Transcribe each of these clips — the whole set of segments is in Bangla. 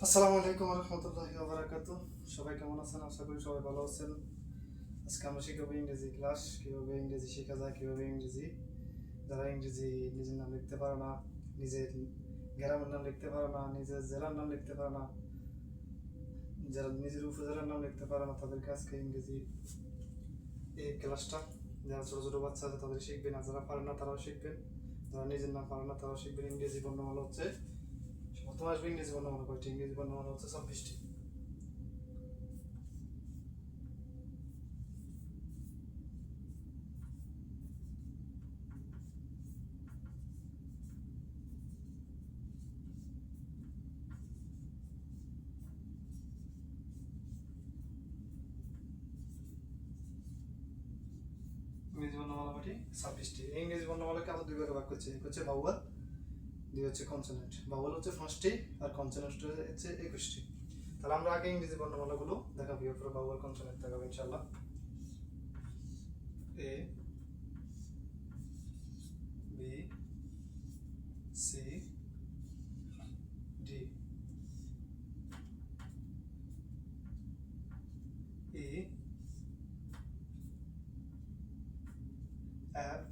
আসসালামু আলাইকুম রহমতুল্লাহি ওয়া বারাকাতুহু। সবাই কেমন আছেন? আশা করি সবাই ভালো আছেন। আজকে আমরা শিখব ইংরেজি ক্লাস, কীভাবে ইংরেজি শেখা যায়, কীভাবে ইংরেজি যারা ইংরেজি নিজের নাম লিখতে পারে না, নিজের গ্রামের নাম লিখতে পারে না, নিজের জেলার নাম লিখতে পারে না, যারা নিজের উপজেলার নাম লিখতে পারে না, তাদেরকে আজকে ইংরেজি এই ক্লাসটা, যারা ছোটো ছোটো বাচ্চা আছে তাদের শিখবেন, আর যারা পারে না তারাও শিখবেন, যারা নিজের নাম পারে না তারাও শিখবেন। ইংরেজি বর্ণমালা হচ্ছে প্রথমে আসবে ইংরেজি বর্ণমালা কয়টি? ইংরেজি বর্ণমালা হচ্ছে 26টি। ইংরেজি বর্ণমালা কয়টি? 26টি। এই ইংরেজি বর্ণমালাকে আমরা দুই ভাগে ভাগ করছি। এক হচ্ছে ভাওয়াল, দুই হচ্ছে কনসোনেন্ট। ভাওয়াল হচ্ছে 5টি আর কনসোনেন্ট হচ্ছে 21টি। তাহলে আমরা আগে ইংরেজি বর্ণমালাগুলো দেখাবো, এরপরে ভাওয়াল কনসোনেন্ট দেখাবো ইনশাআল্লাহ। A, B, C, D, E, F,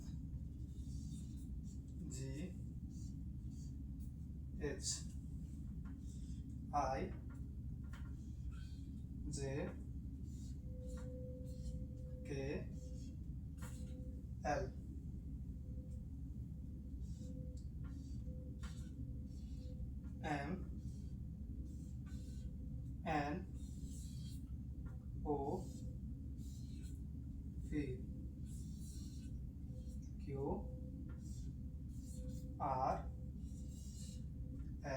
G, H, I, J, K, L, M, N, O, P, Q, R,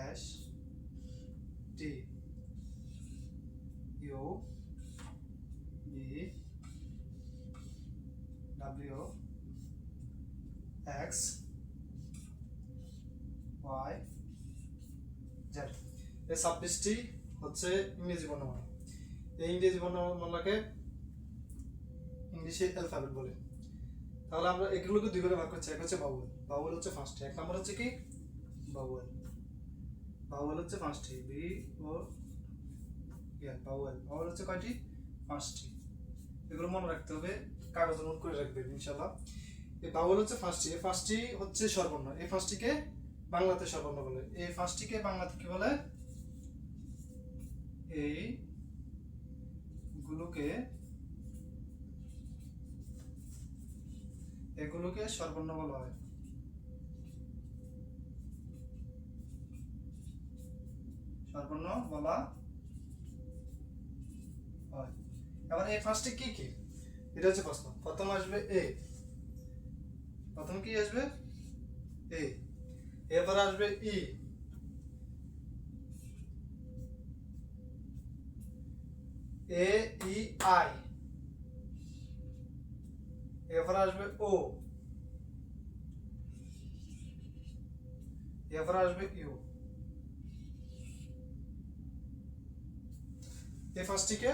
S, T, U, V, W, X, Y, Z. এই 26টি হচ্ছে ইংরেজি বর্ণমালা। এই ইংরেজি বর্ণমালাকে ইংলিশে অ্যালফাবেট বলে। তাহলে আমরা এগুলোকে দুই ভাগে ভাগ করছি। এক হচ্ছে ভাওয়াল। ভাওয়াল হচ্ছে 5টি। এক নম্বর হচ্ছে কি? ভাওয়াল। ভাওয়াল হচ্ছে 5টি। বি ও ভাওয়াল। ভাওয়াল হচ্ছে কয়টি? 5টি। এগুলো মনে রাখতে হবে, কাগজে নোট করে রাখবেন ইনশাআল্লাহ। এই ভাওয়াল হচ্ছে 5টি। এই 5টি হচ্ছে স্বরবর্ণ। এই 5টিকে বাংলাতে স্বরবর্ণ বলে। এই 5টিকে বাংলাতে কি বলে? এই এগুলোকে স্বরবর্ণ বলা হয়। স্বরবর্ণ বলা হয়। এবার এই 5টি কি কি? এটা হচ্ছে প্রশ্ন। প্রথম আসবে এ। প্রথম কি আসবে? এ। এরপর আসবে ই, এ, ই, আই। এরপর আসবে ও, এরপর আসবে ইউ। এই 5টিকে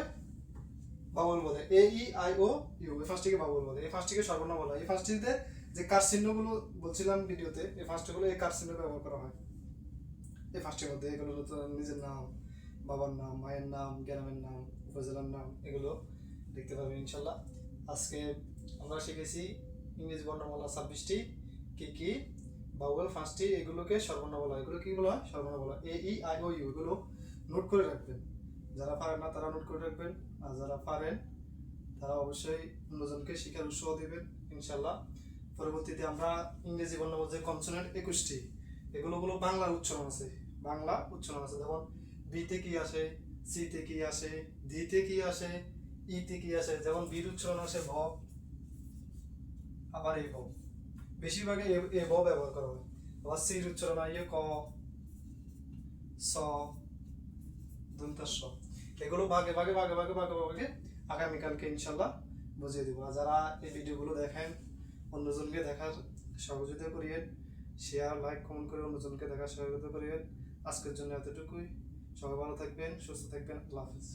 ভাওয়াল বলে। এ, ই, আই, ও, ইউ। এই 5টিকে ভাওয়াল বলে। এই 5টিকে স্বরবর্ণ বলা হয়। এই 5টিতে যে কার চিহ্নগুলো বলছিলাম ভিডিওতে, এই 5টিগুলো এই কার চিহ্ন ব্যবহার করা হয়। এই 5টির মধ্যে এগুলো হচ্ছে নিজের নাম, বাবার নাম, মায়ের নাম, গ্রামের নাম, উপজেলার নাম, এগুলো দেখতে পাবেন ইনশাল্লাহ। আজকে আমরা শিখেছি ইংরেজি বর্ণমালা 26টি। কি কি? ভাওয়াল 5টি, এগুলোকে স্বরবর্ণ বলা হয়। এগুলো কি বলা হয়? স্বরবর্ণ বলা হয়। এ, ই, আই, ও, ইউ। এগুলো নোট করে রাখবেন। যারা পারেন না তারা নোট করে রাখবেন, আর যারা পারেন তারা অবশ্যই অন্যজনকে শিক্ষার উৎসাহ দেবেন ইনশাল্লাহ। পরবর্তীতে আমরা ইংরেজি বর্ণমালা যে কনসোনেন্ট 21টি, এগুলো বাংলার উচ্চারণ আছে। বাংলা উচ্চারণ আছে, যেমন বিতে কি আসে, সিতে কি আসে, ডিতে কি আসে, ইতে কি আসে। যেমন বির উচ্চারণ আসে ভ, আবার এ ভ। বেশিরভাগে এ ভ ব্যবহার করা হয়। আবার সির উচ্চারণ হয় ক, স, দন্তাস। এগুলো ভাগে ভাগে ভাগে ভাগে ভাগে ভাগে আগামীকালকে ইনশাল্লাহ বুঝিয়ে দেবো। আর যারা এই ভিডিওগুলো দেখেন, অন্যজনকে দেখার সহযোগিতা করিয়েন। শেয়ার, লাইক, কমেন্ট করে অন্যজনকে দেখার সহযোগিতা করিয়েন। আজকের জন্য এতটুকুই। সবাই ভালো থাকবেন, সুস্থ থাকবেন। আল্লাহ হাফিজ।